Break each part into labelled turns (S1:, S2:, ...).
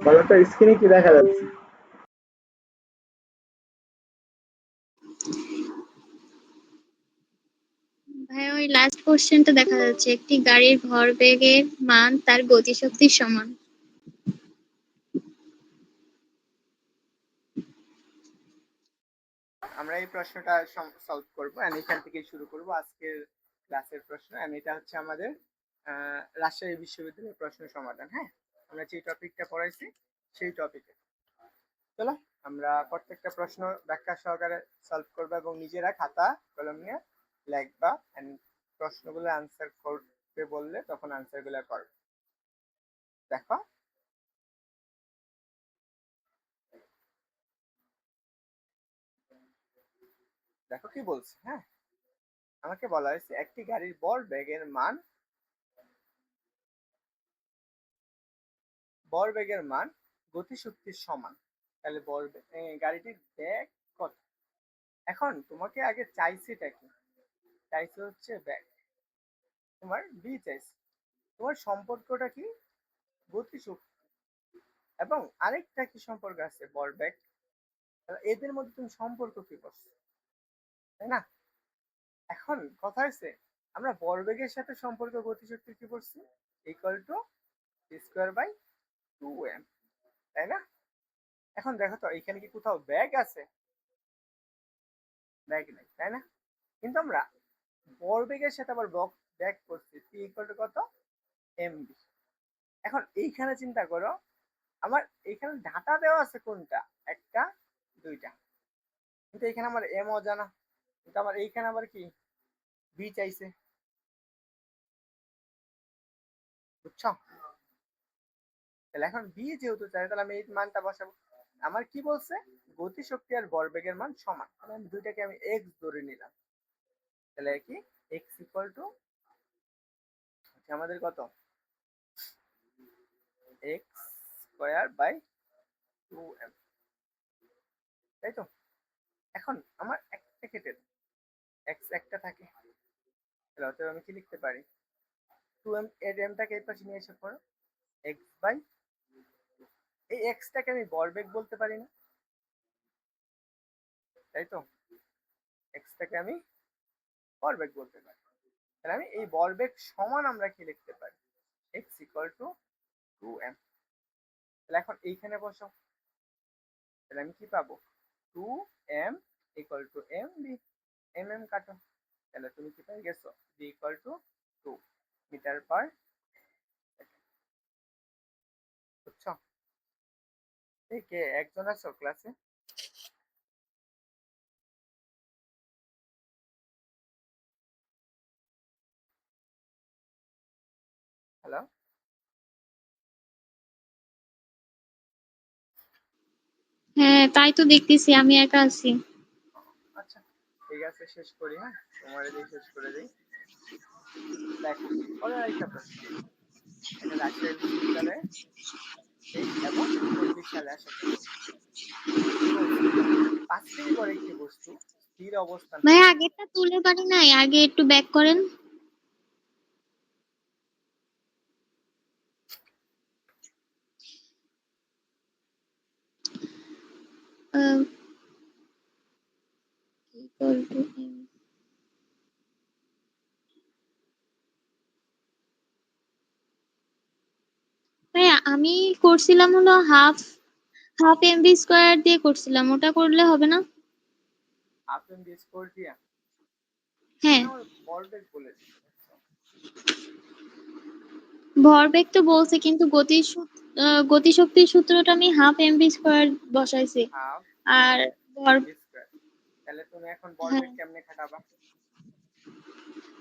S1: বলো তো স্ক্রিনে কি দেখা যাচ্ছে?
S2: ভাইয়া ওই লাস্ট কোশ্চেনটা দেখা যাচ্ছে, একটি গাড়ির ভরবেগের মান তার গতিশক্তির সমান।
S1: আমরা এই প্রশ্নটা সলভ করব এন্ড এখান থেকে শুরু করব আজকের ক্লাসের প্রশ্ন। এন্ড এটা হচ্ছে আমাদের রাজশাহী বিশ্ববিদ্যালয়ের প্রশ্ন সমাধান। হ্যাঁ, আমরা যে টপিকটা পড়াইছি সেই টপিকে চলো আমরা প্রত্যেকটা প্রশ্ন ব্যাখ্যা সহকারে সলভ করব এবং নিজেরা খাতা কলম নিয়ে লিখবা এন্ড প্রশ্নগুলো আনসার করতে বললে তখন আনসারগুলো করবে। দেখো দেখো কি বলছে। হ্যাঁ, আমাকে বলা হয়েছে একটি গাড়ির ভরবেগের মান গতিশক্তির সমান। তাহলে গাড়িটির বেগ কত? এখন তোমাকে আগে চাইছেটা কি? চাইছে হচ্ছে বেগ, তোমার বি চাইছে। তোমার সম্পর্কটা কি? গতিশক্তি এবং আরেকটা কি সম্পর্ক আছে? ভরবেগ। তাহলে এদের মধ্যে তুমি সম্পর্ক কি করছো, তাই না? এখন কথা হচ্ছে আমরা ভরবেগের সাথে সম্পর্ক গতিশক্তির কি করছি? Equal to square by 2m, তাই না? এখন দেখো তো এখানে কি কোথাও ব্যাগ আছে? ব্যাগ নেই, তাই না? কিন্তু আমরা ভরবেগের সাথে আবার ব্যাগ করছি p ইকুয়াল টু কত? mv। এখন এইখানে চিন্তা করো, আমার এইখানে ডাটা দেওয়া আছে কোনটা? একটা, দুইটা, কিন্তু এখানে আমার m অজানা, কিন্তু আমার এইখানে আবার কি b চাইছে, বুঝছো? তাহলে এখন b যেহেতু চাই তাহলে আমি এই মানটা বসাবো। আমার কি বলছে? গতিশক্তি আর ভরবেগের মান সমান, তাহলে আমি দুইটাকে আমি x ধরে নিলাম। তাহলে কি x ইকুয়াল টু আমাদের কত? x স্কয়ার বাই 2m, তাই তো? এখন আমার একটা কেটে x একটা থাকে, তাহলে অতএব আমি কি লিখতে পারি? 2m এর mটাকে এই পাশে নিয়ে এসে পড়ো, x বাই, এই x টাকে আমি ভরবেগ বলতে পারি না, তাই তো? x টাকে আমি ভরবেগ বলতে পারি। তাহলে আমি এই ভরবেগ সমান আমরা কি লিখতে পারি? x equal to 2m। তাহলে এখন এইখানে বসো, তাহলে আমি কি পাবো? 2m equal to mv, mm কাটো, তাহলে তুমি কি পেয়ে গেছো? v equal to 2 metre per second, বুঝছো? এই কে একজন আছো ক্লাসে? হ্যালো?
S2: হ্যাঁ, তাই তো দেখতেছি, আমি একা আছি।
S1: আচ্ছা ঠিক আছে, শেষ করি। হ্যাঁ, তোমার দিয়ে শেষ করে দিই। দেখো, মজার একটা প্রশ্ন। এটা রাজশাহী বিশ্ববিদ্যালয়ে 23 এবং 24 সালে আসা প্রশ্ন। কি বলছে? 5 মিনিট পরে একটি বস্তু স্থির অবস্থান
S2: ভাইয়া
S1: করলে
S2: আগেরটা তুলে পারি নাই, আগে একটু ব্যাক করেন। আহ, equal to m। ভাইয়া আমি করছিলাম হলো হাফ হাফ এমভি স্কোয়ার দিয়ে করছিলাম, ওটা করলে হবে না?
S1: হাফ এম বি স্কোর দিয়া
S2: হ্যাঁ,
S1: এখানে আমার ভরবেগ বলে দিচ্ছে, বুঝছো?
S2: ভরবেগ তো বলছে, কিন্তু গতিশক্তির সূত্রটা আমি হাফ এমভি স্কোয়ার বসাইছি।
S1: হাফ
S2: আর
S1: এম
S2: ভর
S1: বি স্কোয়ার। তাহলে তুমি এখন
S2: হ্যাঁ,
S1: ভরবেগ কেমনে খাটাবা?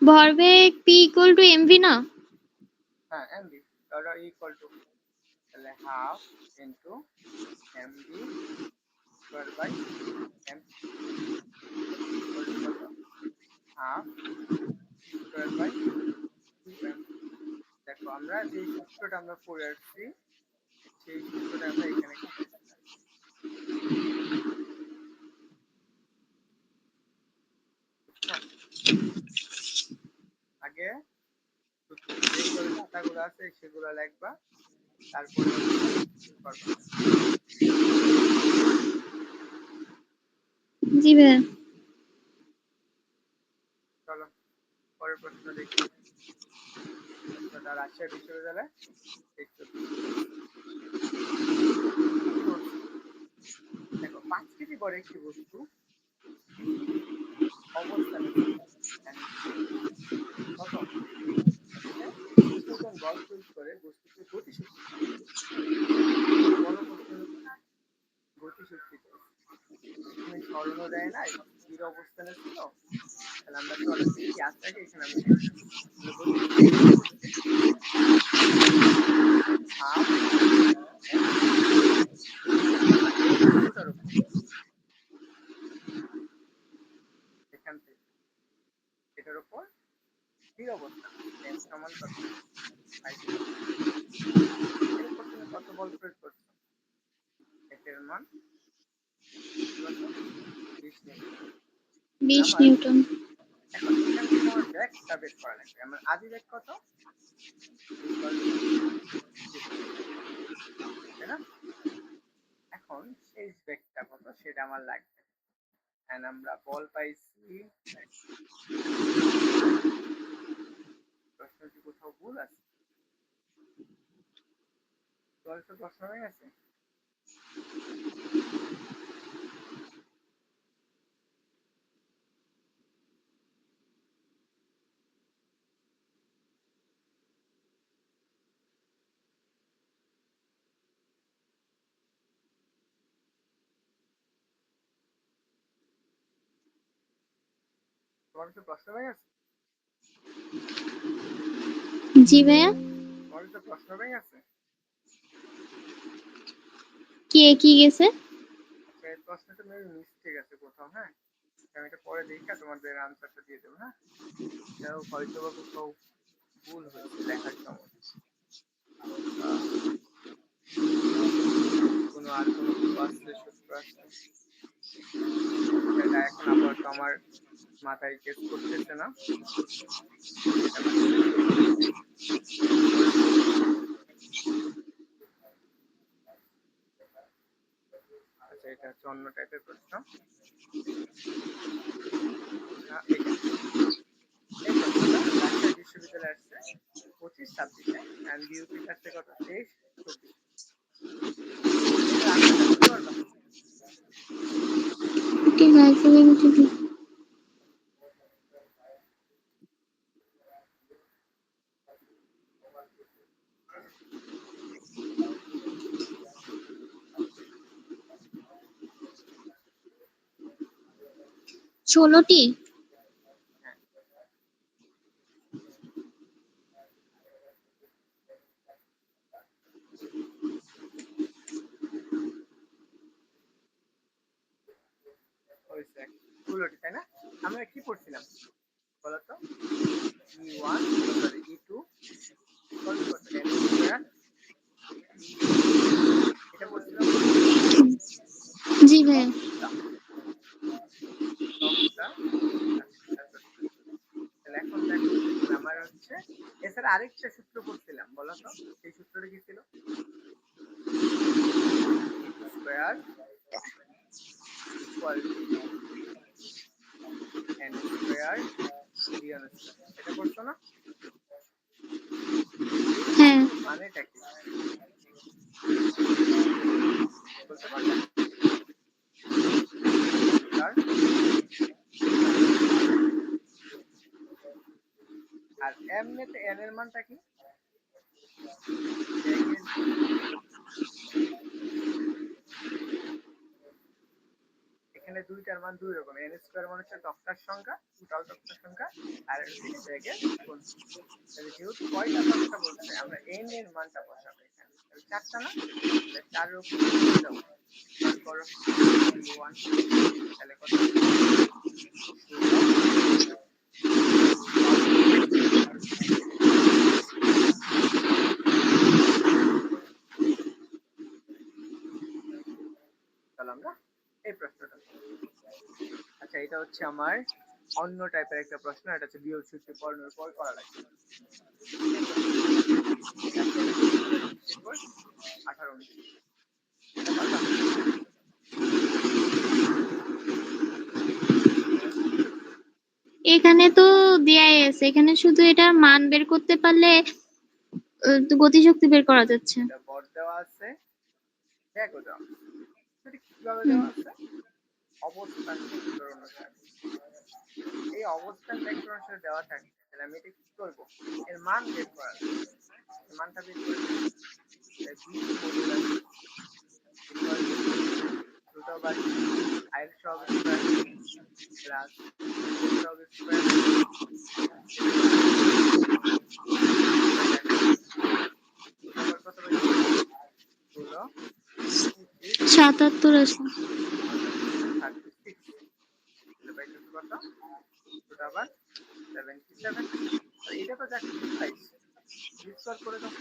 S2: ভরবেগ পি ইকুয়াল টু এমভি না?
S1: হ্যাঁ, এম বি ধরো ইকুয়াল টু, তাহলে half into m b square by m equal to কত? Half square by 2m। দেখো আমরা যে সূত্রটা আমরা পড়ে আসছি সেই সূত্রটা আমরা এখানে খাটাইতে পারি, বুঝছো? আগে যেইভাবে ডাটাগুলো আছে সেগুলো লিখবা, তারপরে হচ্ছে করবা।
S2: জি ভাইয়া।
S1: চলো পরের প্রশ্ন দেখি। প্রশ্নটা রাজশাহী বিশ্ববিদ্যালয় 6 কি বলছে? দেখো 5 কেজি বড় একটি বস্তু অবস্থানে ছিল and কত হচ্ছে 20 নিউটন বল প্রয়োগ করে বস্তুকে গতিশক্তি বড় বস্তুর গতিশক্তি তুমি সরণও দেয় নাই স্থির অবস্থানে ছিল তাহলে আমরা চলো কি আছে আগে এখানে আমি লিখি তাহলে গতিশক্তি কত হচ্ছে হাফ এম এই বস্তুটার উপর এখান থেকে এটার উপর স্থির অবস্থান এম সমান কত 5 এর উপর তুমি কত বল প্রয়োগ করছো এটার মান কত 20 নিউটন
S2: 20
S1: আমার
S2: নিউটন।
S1: এখন এখান থেকে আমার ব্যাগটা বের করা লাগবে আমার আদি ব্যাগ কত ইকুয়াল টু 0 তাই না এখন শেষ ব্যাগটা কত সেটা আমার লাগবে এন্ড আমরা বল পাইছি প্রশ্ন কি কোথাও ভুল আছে তো প্রশ্ন হয়ে গেছে তোমার তো প্রশ্ন হয়ে গেছে
S2: জি ভাইয়া।
S1: তোমার তো প্রশ্ন হয়ে গেছে
S2: কি গেছে?
S1: আচ্ছা এই প্রশ্নটা মেবি মিস্টেক আছে কোথাও হ্যাঁ আমি এটা পরে দেখে তোমাদের আনসারটা দিয়ে দেবো হ্যাঁ এটাও হয়তো বা কোথাও ভুল হয়েছে লেখার সময় কোনো আর কোনো ক্লু আসলে সূত্র আসলে সেটা এখন আপাতত আমার মাথায় কেস করতেছে না সেটা আমি পরে দেখে আচ্ছা এটা হচ্ছে অন্য টাইপের প্রশ্ন এটা এই প্রশ্নটা রাজশাহী বিশ্ববিদ্যালয়ে আসছে 25-26 এন্ড বিউপি আসছে কত 23-24 এটা আনসারটা বলতে পারবা
S2: ঠিক আছে ভাইয়া। 16টি।
S1: হ্যাঁ 16টি তাই না আমরা কি পড়ছিলাম বলতো E1 sorry E2 equal to কত n স্কয়ার এটা পড়ছিলাম না
S2: জি ভাইয়া।
S1: লবটা তাহলে এখন দেখো আমার হচ্ছে এছাড়া আরেকটা সূত্র পড়ছিলাম বলো তো সেই সূত্রটা কি ছিল E2 square equal to n square d1 square এটা পড়ছো না এই
S2: হ্যাঁ।
S1: সূত্রের মানেটা কি বলতে পারবে স্যার আর এমনিতে n এর মানটা কি ব্যাগের এখানে দুইটার মান দুই রকম n স্কয়ার মানে হচ্ছে তক্তার সংখ্যা টোটাল তক্তার সংখ্যা আর হচ্ছে কি ব্যাগের গুণ তাহলে যেহেতু কয়টা তক্তা বলছে আমরা n এর মানটা বসাবো এখানে তাহলে চারটা না তাহলে 4 এর উপর 2 দাও স্কয়ার করো e1 তাহলে কত 16 তাহলে আমরা এই প্রশ্নটা আচ্ছা এটা হচ্ছে আমার অন্য টাইপের একটা প্রশ্ন এটা হচ্ছে বিয়োগ সূত্র পড়ানোর পর করা লাগবে এই প্রশ্নটা রাজশাহী বিশ্ববিদ্যালয়ের কিসের কোর্স এটা পারবা?
S2: এখানে তো দেয়াই আছে, এখানে শুধু এটার মান বের করতে পারলে গতিশক্তি বের করা যাচ্ছে।
S1: এটা ভর দেওয়া আছে, ব্যাগও দেওয়া আছে। সেটা কিভাবে
S2: হুম।
S1: দেওয়া আছে? অবস্থান ভেক্টর অনুসারে। এই অবস্থান ভেক্টর অনুসারে দেওয়া থাকে, তাহলে আমি এটা কি করবো? এর মান বের করা লাগবে। এর মানটা বের করে ফেলি। B modulus equal to root over আয়ের সহগ স্কয়ার প্লাস এর সহগ স্কয়ার। দেখো রুট ওভার কত পাইছি? 16
S2: 77 আছে।
S1: 36 তাহলে পাইতেছি কত? Root over 77। আর এটা তো যা খুশি পাইছি, স্কয়ার করে দাও,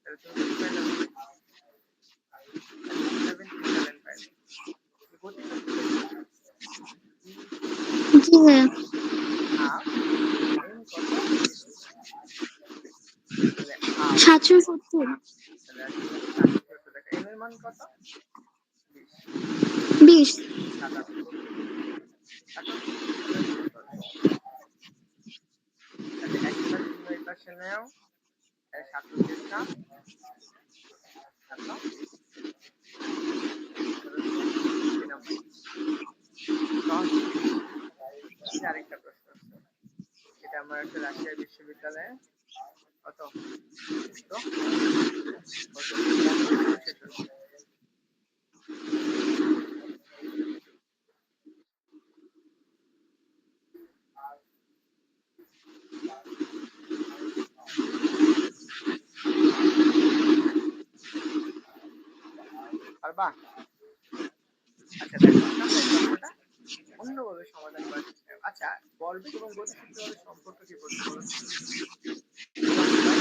S1: তাহলে তুমি কত পাইলে? 77 পাইলে। গতিশক্তি বের করো। E
S2: জি ভাইয়া।
S1: হাফ m কত? v square. তাহলে হাফ,
S2: 770।
S1: তাহলে আসলে 770। দেখো m এর মান কত? 20।
S2: 20।
S1: 77 কাটো, তাহলে গুণ করো। তাহলে একটা শূন্য এই পাশে নেও, 7 সাত কাটো, 17 সহজ জিনিস। এই যে আরেকটা প্রশ্ন আছে, এটা আমার একটা রাজশাহী বিশ্ববিদ্যালয়ে কত 15/66। পারবা? আচ্ছা দেখো, এখন আমরা এই প্রশ্নটা অন্যভাবে সমাধান করার চেষ্টা করব। আচ্ছা, বলবেগ এবং গতিশক্তির মধ্যে সম্পর্ক কি বলতো বলো তো? v1 বাই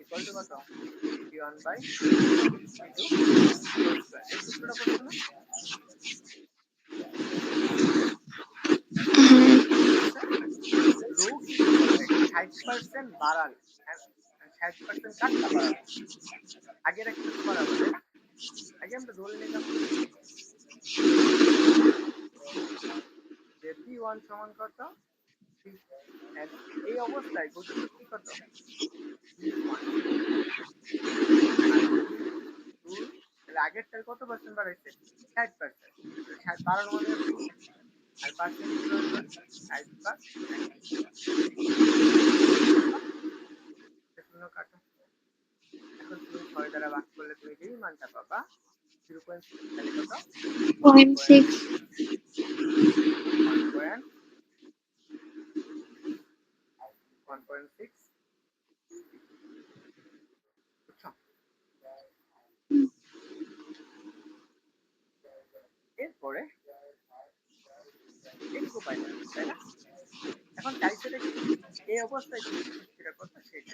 S1: ইকুয়াল টু কত? v1 by v2 whole square. এই সূত্রটা পড়ছো না?
S2: হ্যাঁ।
S1: কি বলছে? রৈখিক বলবেগ 60% বাড়ালে, 60% কাটটা বাড়ালে আগের একটা তো বাড়াবো, তাই না? আগে আমরা ধরে নিলাম যে v1 সমান কত? and এই অবস্থায় গতিশক্তি কত? v1 আর v2, তাহলে আগেরটার কত পার্সেন্ট বাড়াইছে? 60%। 60 বাড়ানো মানে কি? আর পার্সেন্ট কিভাবে হয়? 60/60 শূন্য কাটো। এখন তুমি 6 দ্বারা ভাগ করলে তুমি যেই মানটা পাবা 0.6, তাহলে কত?
S2: 0.6।
S1: 1.6 বুঝছো? এরপরে এইটুকু পাইলাম, তাই না? এখন চাইছেটা কি? এই অবস্থায় গতিশক্তিটা কত সেটা।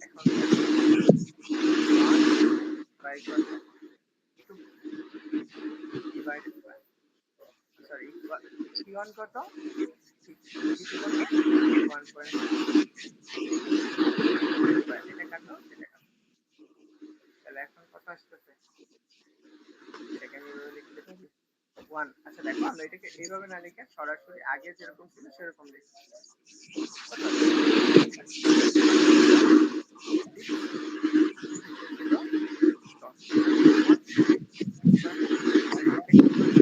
S1: এখন দেখো v1 বাই কত? 2 ডিভাইডেড বাই, সরি, v1 কত? v2 কত? 1.6 ডিভাইডেড বাই, এটা কাটো, এটা কাটো। তাহলে এখন কত আসতেছে? এটাকে আমি এভাবে লিখতে পারি 1। আচ্ছা দেখো, আমরা এটাকে এইভাবে না লিখে সরাসরি আগে যেরকম ছিল সেরকম লিখি। কত আসছে? 6 নিচে ছিল 10, তাহলে v1 স্কয়ার। আর এটা কি করবে?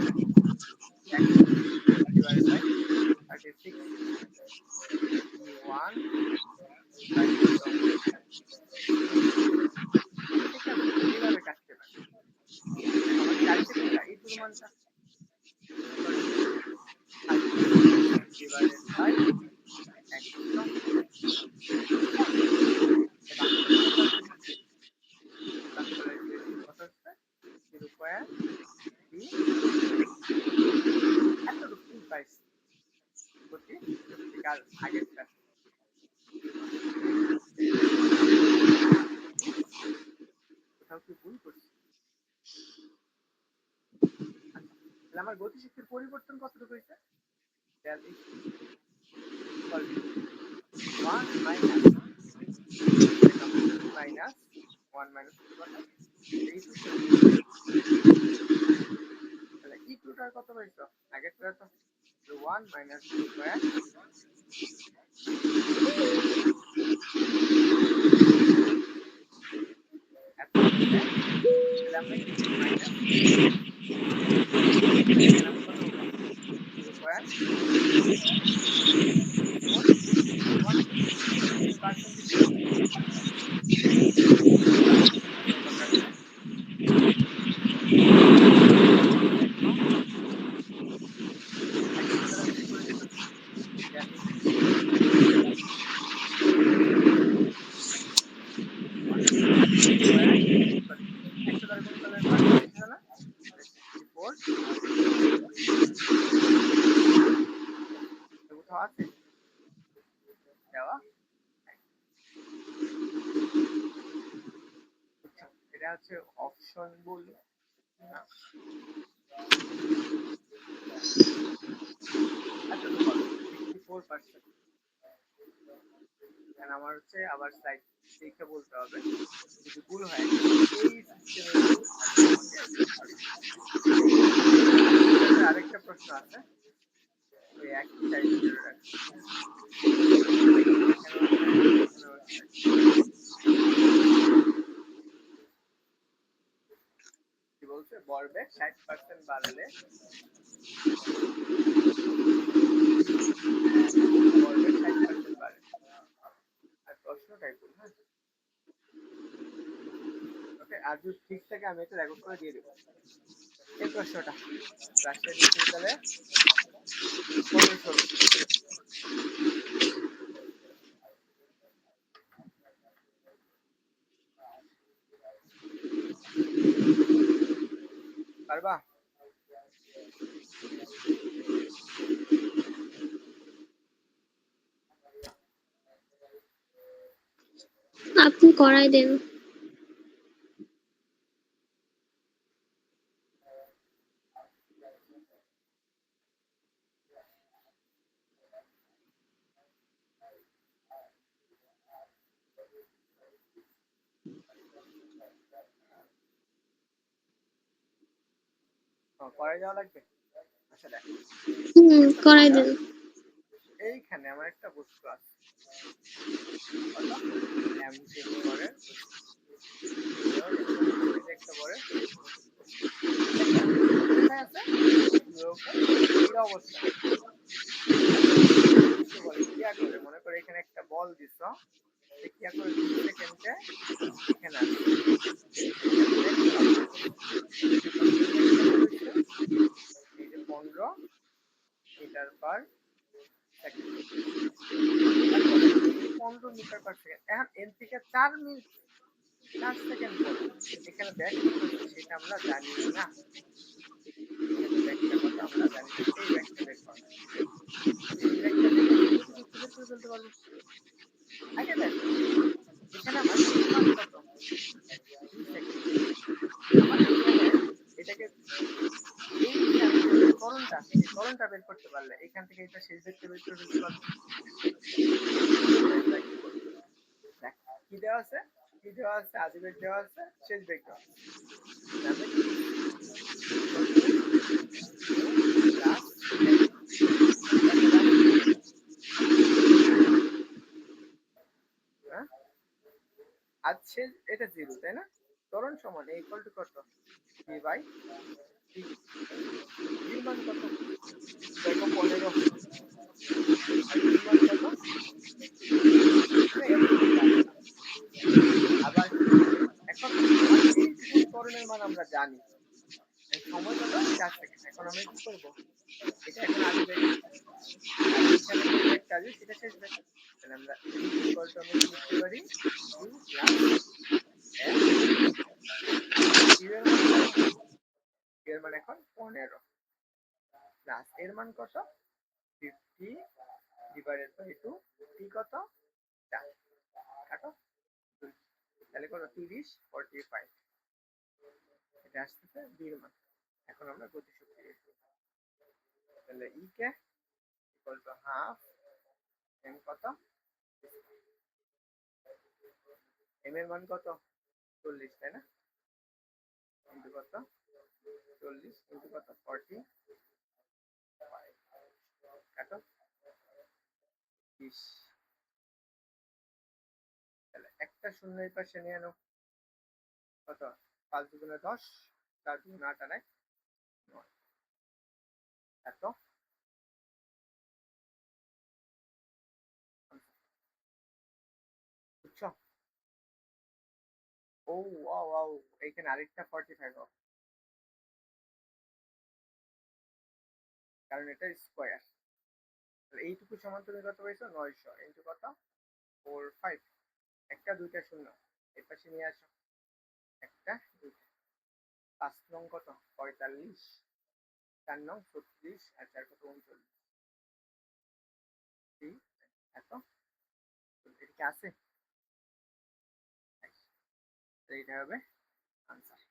S1: 100 ডিভাইডেড বাই 36 v1 বাই কত? 2। এটাকে আমি এইভাবে কাটতে পারি। দেখো আমার চাইছে কোনটা? এই টুর মানটা ইকুয়াল টু 36 ডিভাইডেড বাই 100। বুঝছো? এটা ভাগ করলে কত আসবে? ভাগ করলে কত আসবে? 0.3। এতটুকুই পাইছি গতি শক্তিকার আগেরটা। কোথাও কি ভুল করছি? আচ্ছা, তাহলে আমার গতিশক্তির পরিবর্তন কতটুকু হয়েছে? del h equal to 1 minus, দেখো, e minus 1 মাইনাস কত e2 কে তাহলে e2 টার কত পাইছো আগেরটা তো 1 মাইনাস v স্কয়ার এত করলে তাহলে আমরা কি মাইনাস এখানে আমরা কত পাবো স্কয়ার 4 1 তুমি পার্সেন্ট দিছো কত কাটছে দেখো 100 দ্বারা গুণ করে দিতেছি দেন 1 স্কয়ার সরি 100 দ্বারা গুণ করলে পার্সেন্ট দিছো না 64 কোথাও আছে দেওয়া এটা হচ্ছে অপশন বলি না আচ্ছা তো বলো 64% এখানে আমার হচ্ছে আবার স্লাইড দেখে বলতে হবে যদি ভুল হয় এই সিস্টেমে ভুল তাহলে আমাকে আরেকটা প্রশ্ন আছে ওই একই টাইপের ধরে রাখছি এখানে হচ্ছে কি বলছে ভরবেগ 60% বাড়লে ভরবেগ 60% বাড়ে আর প্রশ্নটাই ভুল হ্যাঁ ওকে আর যদি ঠিক থাকে আমি এটা রেকর্ড করে দিয়ে দেবো এই প্রশ্নটা রাজশাহী বিশ্ববিদ্যালয়ে 15 পারবা
S2: আপনি করাই দেন।
S1: করাই যাওয়া লাগবে আচ্ছা দেখ
S2: করাই দেন।
S1: এইখানে আমার একটা বস্তু আছে কত এমটি করে একটা করে কোথায় আছে স্থির অবস্থা বলে ক্রিয়া করে মনে করে এখানে একটা বল দিছ ক্রিয়া করে 2 সেকেন্ডে এখানে আসছে এই যে 15 metre per second 15 metre per second এখন এন থেকে 4 মিনিট 4 সেকেন্ড পর এখানে ব্যাক করতেছে সেটা আমরা জানি না এখানে ব্যাকটা কত আমরা জানি না এই ব্যাকটা বের করা এই ব্যাকটা বের করে ফেলতে পারবো আগে দেখো এখানে আমার মান কত 2 সেকেন্ড আমার এখানে এটাকে এই ত্বরণটা বের করতে পারলে এখান থেকে এটা শেষ দেখতে বের করে ফেলতে পারবো কি দেওয়া আছে আদি বেগ দেওয়া আছে শেষ বেগ দেওয়া আছে আমরা কি আজ শেষ এটা 0 তাই না ত্বরণ সমান a ইকুয়াল টু কত v বাই t v মান কত দেখো 15 আর v মান কত আবার এখন এই ত্বরণের মান আমরা জানি সময় কত 4 সেকেন্ড এখন আমরা কি করব এটা এখন আদি বেগ এখানে যে বেগটা আছে সেটা শেষ বেগ তাহলে আমরা ইকুয়াল টু আমরা কি লিখতে পারি u প্লাস f এর মান এখন 15 প্লাস এর মান কত 50 ডিভাইডেড বাই 2 t কত 4 কাটো তাহলে কত 30 45 এটা আসছে b এর মান এখন আমরা গতিশক্তি লিখব তাহলে e K equal to half m কত m এর মান কত 40, তাই না? ইন্টু কত? 40 ইন্টু কত? 40, কাটো 20। তাহলে একটা শূন্য এই পাশে নিয়ে আনো। কত? 5 দুগুণে 10, 4 দুগুণে 8 আর 1 9। এত বুঝছো? ও ওয়াও ওয়াও, এখানে আরেকটা 45 হবে, কারণ এটা স্কোয়ার। এইটুকু সমান তুমি কত পাইছো? 900 ইন্টু কত? 4 5। একটা দুইটা শূন্য এই পাশে নিয়ে আসো। একটা দুইটা। 5 নং কত? 45, 4 নং 36, আর 4 কত? 39। এত এটা কি আছে? এইটা হবে আনসার।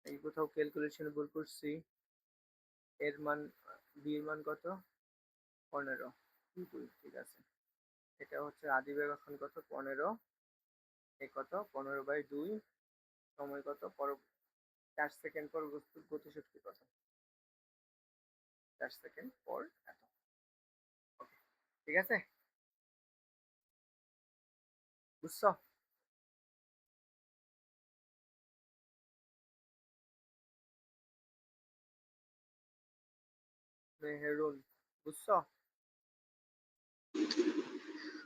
S1: এই কোথাও ক্যালকুলেশন ভুল করছি। এর মান, বি এর মান কত? 15। ঠিক আছে। এটা হচ্ছে আদি বেগ এখন কত? 15। এ কত? 15/2। সময় কত? 4 সেকেন্ড পর বস্তুর গতিশক্তি কত? 4 সেকেন্ড পর এত। ওকে, ঠিক আছে, বুঝছো? মেহেরুন, বুঝছো?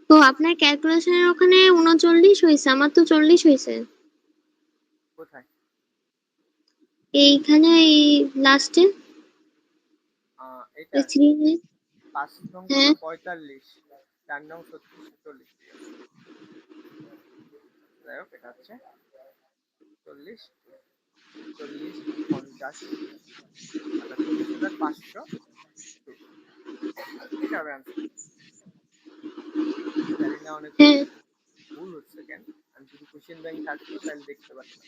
S2: ও আপনার ক্যালকুলেশনের ওখানে 39 হয়েছে, আমার তো 40 হয়েছে।
S1: কোথায়?
S2: এইখানে এই লাস্টে
S1: এটা
S2: থ্রি।
S1: 5 নং কত?
S2: হ্যাঁ
S1: 45, 4 নং 36, 40। ঠিক আছে, যাই হোক, এটা হচ্ছে 40, 40, 50, অর্থাৎ 40,500। এটা হবে আনসার। জানি না অনেক
S2: হ্যাঁ।
S1: ভুল হচ্ছে কেন। আমি যদি কোশ্চেন ব্যাংক থাকতো তাহলে দেখতে পারতাম।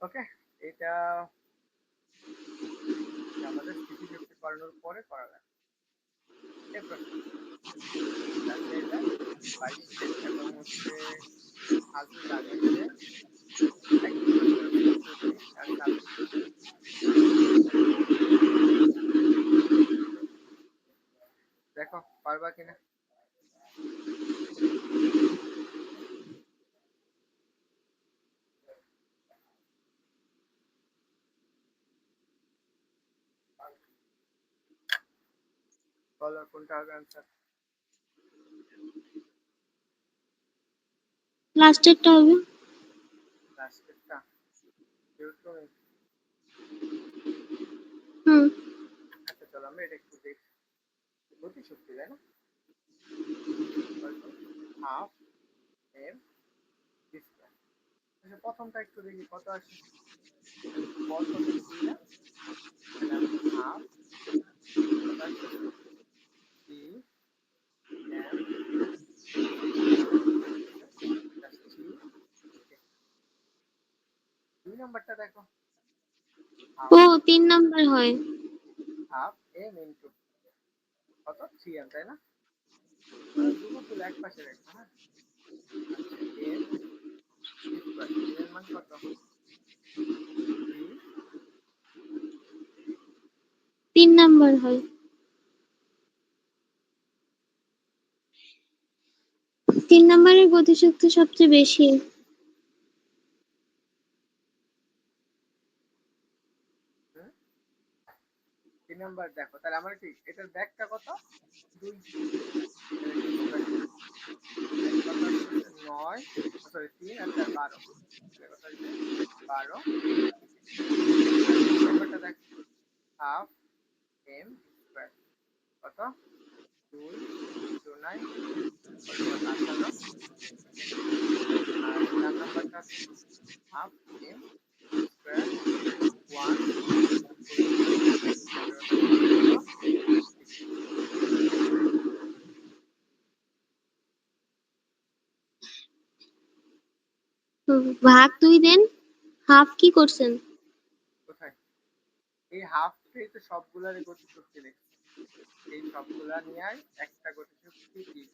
S1: ওকে, এটা আমাদের স্থিতিশক্তি করানোর পরে করা লাগবে। এরপর এটা আছে, এটা 22 এবং হচ্ছে আজও জানিয়েছে একই প্রশ্ন আছে 24 আর 26। দেখো পারবা কিনা। বলো কোনটা হবে আনসার।
S2: লাস্টেরটা হবে।
S1: লাস্টেরটা? যেহেতু
S2: হুম।
S1: আচ্ছা চলো আমরা এটা একটু দেখি। গতিশক্তি, তাই না? Half M square. আচ্ছা প্রথমটা একটু দেখি কত আসে। তাহলে বল কত? 3 না? তাহলে আমি হাফ কত আসতেছে? 3 এম জাস্ট 3। ওকে, 2 নাম্বারটা দেখো। হাফ
S2: ও 3 নাম্বার হয়।
S1: হাফ এম ইন্টু কত? 3 এম, তাই না? ধ্রুবকগুলো এক পাশে রেখো, হ্যাঁ। আচ্ছা এম স্কয়ার, এম এর মান কত? 3।
S2: 3 নাম্বার হয়। 3 নাম্বারের গতিশক্তি সবচেয়ে বেশি।
S1: 3 নাম্বার দেখো, তাহলে আমার কি এটার ব্যাগটা কত? 2। তাহলে এটা স্কয়ার দিলাম। তাহলে কত আসতেছে? 9, সরি 3 আর 4 12। তাহলে কত আসবে? 12 মিলি। আর 2 নাম্বারটা দেখ, হাফ এম স্কয়ার কত? 2 ইন্টু 9 করলে কত? 18। ওকে, আর 4 নাম্বারটা আছে হাফ এম স্কয়ার 1 যোগ করলে 2, তাহলে কত আসবে? 18 মিলি।
S2: ভাগ 2 দেন। হাফ কি করছেন?
S1: কোথায়? এই হাফ এই তো সবগুলারই গতিশক্তি লিখছি, এই সবগুলা নিয়ে একটা গতিশক্তি কি,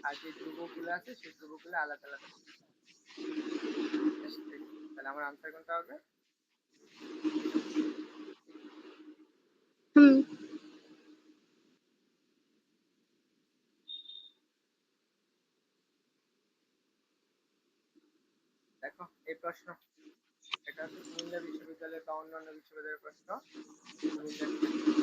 S1: আর যে ধ্রুবকগুলো আছে সেই ধ্রুবকগুলো আলাদা আলাদা। তাহলে আমার আনসার কোনটা হবে?
S2: হুম।
S1: দেখো এই প্রশ্ন, এটা হচ্ছে কুমিল্লা বিশ্ববিদ্যালয় বা অন্যান্য বিশ্ববিদ্যালয়ের প্রশ্ন, কুমিল্লার ক্ষেত্রে।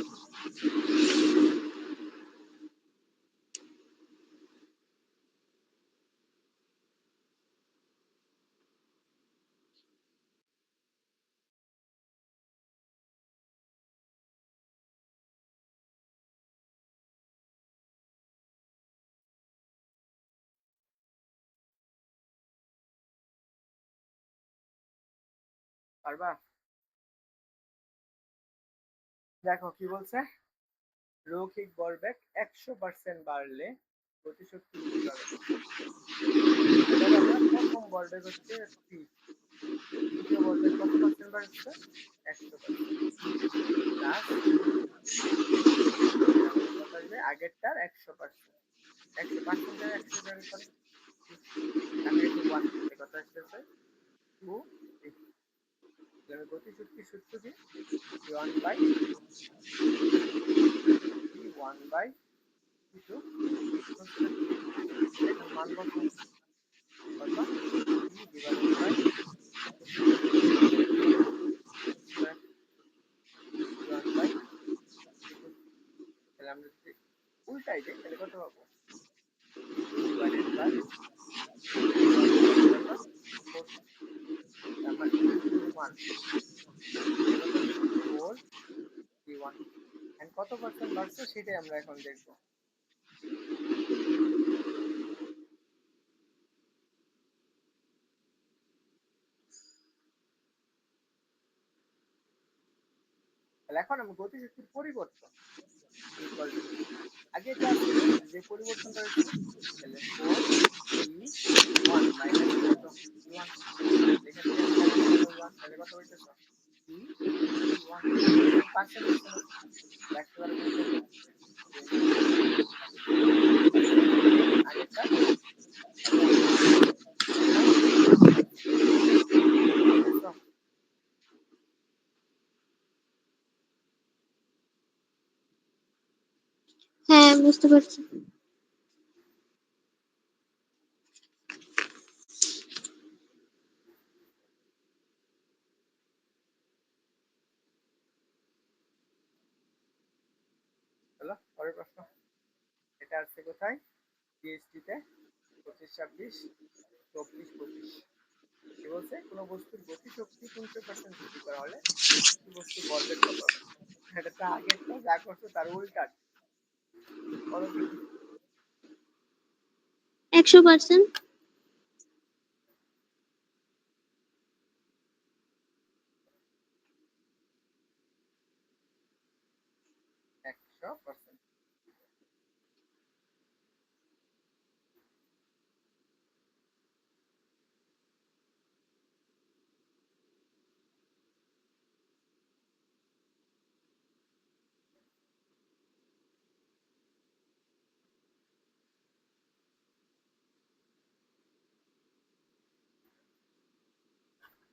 S1: পারবা? দেখো কি বলছে, রৈখিক ভরবেগ 100% বাড়লে গতিশক্তি বৃদ্ধি পাবে। এবার আমরা প্রথম ভরবেগ হচ্ছে পি, দ্বিতীয় ভরবেগ কত পার্সেন্ট বাড়ছে? 100%, প্লাস কত আসবে? আগেরটার 100%, 100% 100 জায়গায় করে কাছাকাছি 1, কত আসতেছে 2। গতিশক্তির সূত্র কি? 1/2 এখন মান কত? কত? p divided by square 1/2। তাহলে আমরা যদি উল্টাই দিই তাহলে কত পাবো? p2 ডিভাইডেড বাই কত? 4, আমার p1 কত হচ্ছে 4 p1, এন্ড কত পার্সেন্ট বাড়ছে সেটাই আমরা এখন দেখব। তাহলে এখন আমি গতিশক্তির পরিবর্তন ইকুয়াল টু, আগে যা ছিল যে পরিবর্তনটা হয়েছে, তাহলে 4p1 মাইনাস কত? p1, এখান থেকে আমি কমন নিলাম 1, তাহলে কত হইতেছে? p1 এখন পার্সেন্ট হচ্ছে না, 100 দ্বারা গুণ করলে 20 আগেরটা 100%।
S2: হ্যাঁ, বুঝতে পারছি।
S1: হলো পরের প্রশ্ন, এটা আসছে কোথায়? পিএইচডি তে 25, 26, 24, 25। কি বলছে, কোন বস্তুর গতিশক্তি 300% বৃদ্ধি করা হলে একটি বস্তুর ভরবেগ কত হবে? এটা তো আগেরটা যা করছো তার উল্টা, করো দেখি।
S2: 100%।
S1: 100%।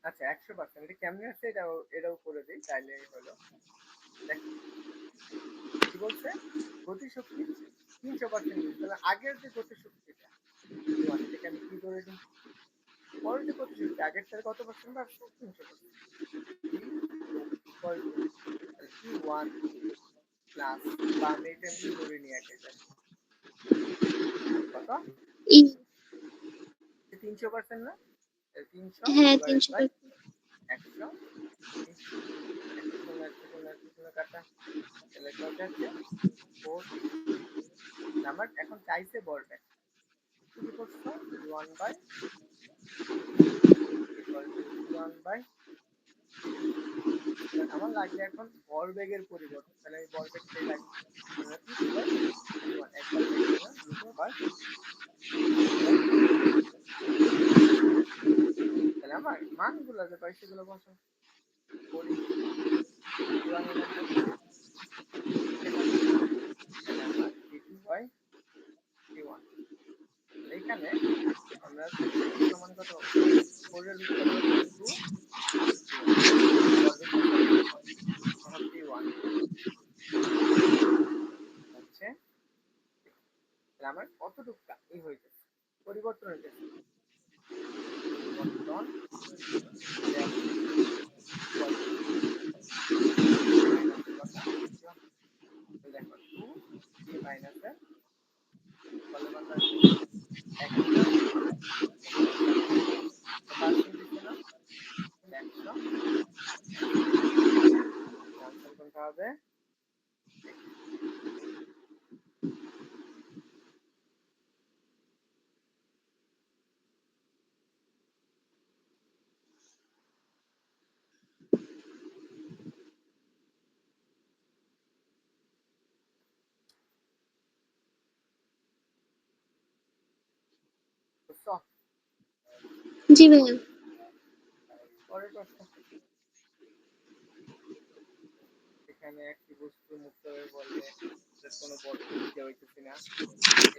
S1: আচ্ছা 100%, এটা কেমনে আছে এটাও করে দিই তাইলে হলো। দেখো কি বলছে, গতিশক্তি 300% বৃদ্ধি, তাহলে আগের যে গতিশক্তিটা p1, এটাকে আমি কি করে দিই? পরের যে গতিশক্তি আগেরটার কত পার্সেন্ট বাড়ছে? 300%, p2 equal to p1 plus, বা আমি এটা এমনি ধরে নিই আগে জাস্ট, কত?
S2: ই
S1: 300% না, 300
S2: হ্যাঁ,
S1: ডিভাইডেড বাই
S2: 300%।
S1: 100, 100 শূন্য 100 শূন্য 100 শূন্য কাটা, তাহলে কত হচ্ছে 4p। আমার এখন চাইছে ভরবেগ, তুমি কি করছো? p1/2 equal to p1/2। আমার লাগবে এখন ভরবেগের পরিবর্তন, তাহলে আমি ভরবেগটাই লাগবে, p2/p1, একবার কেটে দিলাম, দ্বিতীয়বার p2/p1। তাহলে আমার মানগুলো যে পাই সেগুলো বসাও, করি p1 এর মান কত? আমার কতটুকু ই হইতেছে, পরিবর্তন হইতেছে। পরিবর্তন ইকুয়াল টু মাইনাসের কথা দেখো 2 এই মাইনাসের ফলের মান আসবে 100 না 100 দিচ্ছে না 100 আনসার কোনটা হবে? বুঝছো?
S2: জি ভাইয়া।
S1: পরের প্রশ্ন, এখানে একটি বস্তু মুক্তভাবে বললে এর কোনো বল প্রয়োগ হইতেছে না,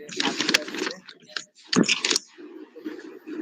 S1: এর সার্কিট আসছে প্রদীপ দিচ্ছে।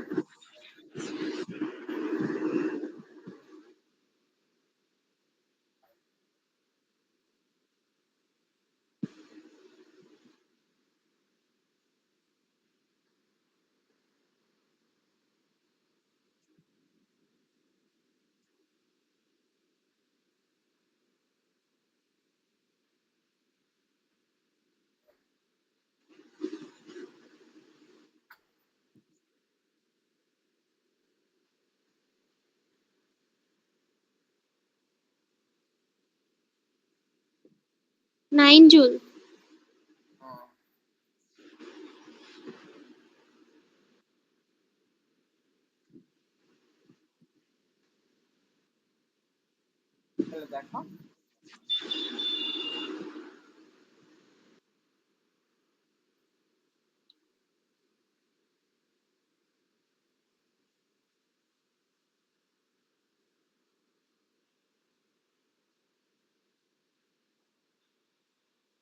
S2: Nine joule.
S1: হ্যাঁ, তাহলে দেখো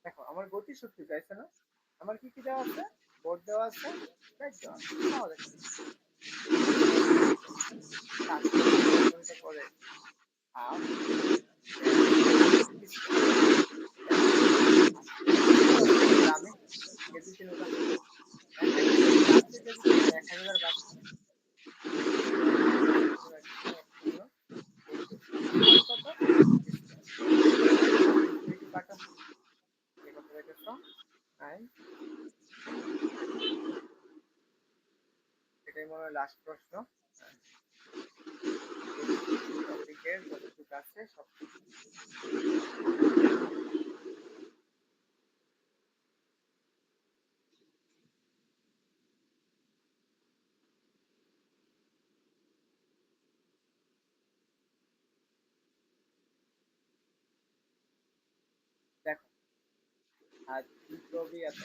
S1: দেখো আমার গতি শক্তি চাইছে না, আমার কি কি দেওয়া আছে, বোর্ড দেওয়া আছে, ব্যাগ দেওয়া আছে, সহজ একটা কাজ করে পরিবর্তনটা করে হাফ তাই না? গ্রামে কেজি ছিল না, 1000 বাড়ছে, কেজি ছিল 1000 বাড়ছে, স্কোয়ার শূন্য ইন্টু স্কোয়ার কত স্কোয়ার, ইনফিনিটি কাটা এই কত রেখেছ 9। এটাই মনে হয় লাস্ট প্রশ্ন। গতিশক্তি টপিকের যতটুকু আছে সব দেখো। আর বিপ্লবী এত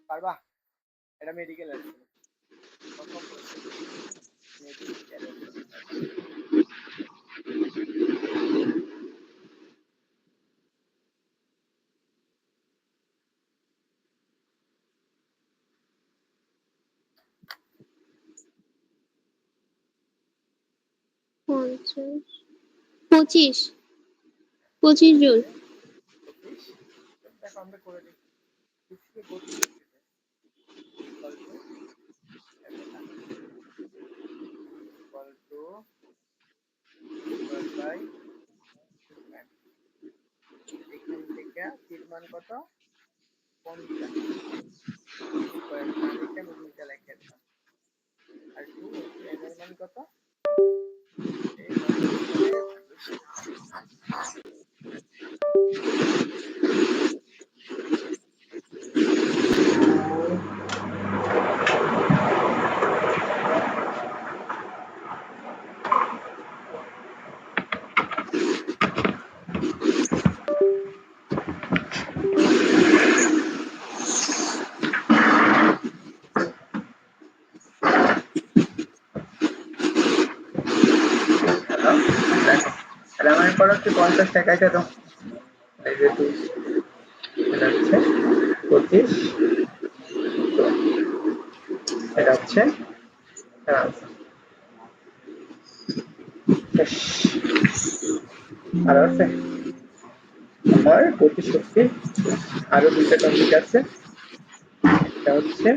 S1: পারবা, এটা মেডিকেলের ছিল, প্রথম প্রশ্ন মেডিকেলের জন্য পারবা।
S2: পঞ্চাশ, 25, 25 জুল।
S1: 25 দেখো আমরা করে দিই, পৃথিবীর গতিশক্তিতে ইকুয়াল টু এতটা, equal to square by 2m। এখান থেকে তীর মান কত 50, স্কোয়ার না লিখে আমি 2টা লিখে দিলাম, আর 2 ইন্টু m এর মান কত, এই 50 করে ভাগ। দেখো তাহলে আমার পর হচ্ছে 50 টাকায় তো এই যে 2 এটা হচ্ছে 25, এটা হচ্ছে আর আছে তোমার গতিশক্তি। আরো দুইটা টপিক আছে, একটা হচ্ছে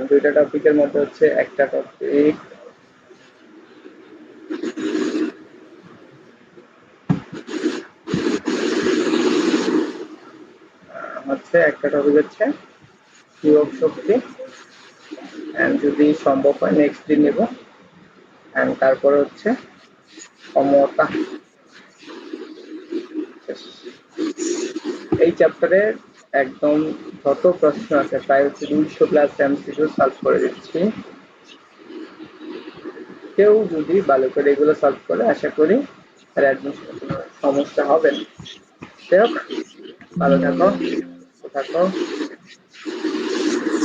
S1: দুইটা টপিকের মধ্যে হচ্ছে একটা টপিক একটা টপিক হচ্ছে ধ্রুবক শক্তি, যদি সম্ভব হয় নেক্সট দিন নেব। তারপরে হচ্ছে ক্ষমতা। এই চ্যাপ্টারে একদম যত প্রশ্ন আছে প্রায় হচ্ছে 200+ এমসিকিউ সলভ করে দিচ্ছি। কেউ যদি ভালো করে এগুলো সলভ করে আশা করি তার অ্যাডমিশনে কোনো সমস্যা হবে না। যাই হোক, ভালো থাকো, সুস্থ থাকো।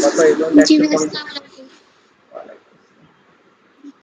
S1: কথা এই পর্যন্ত
S2: জি
S1: একটু
S2: ভাই, আসসালামু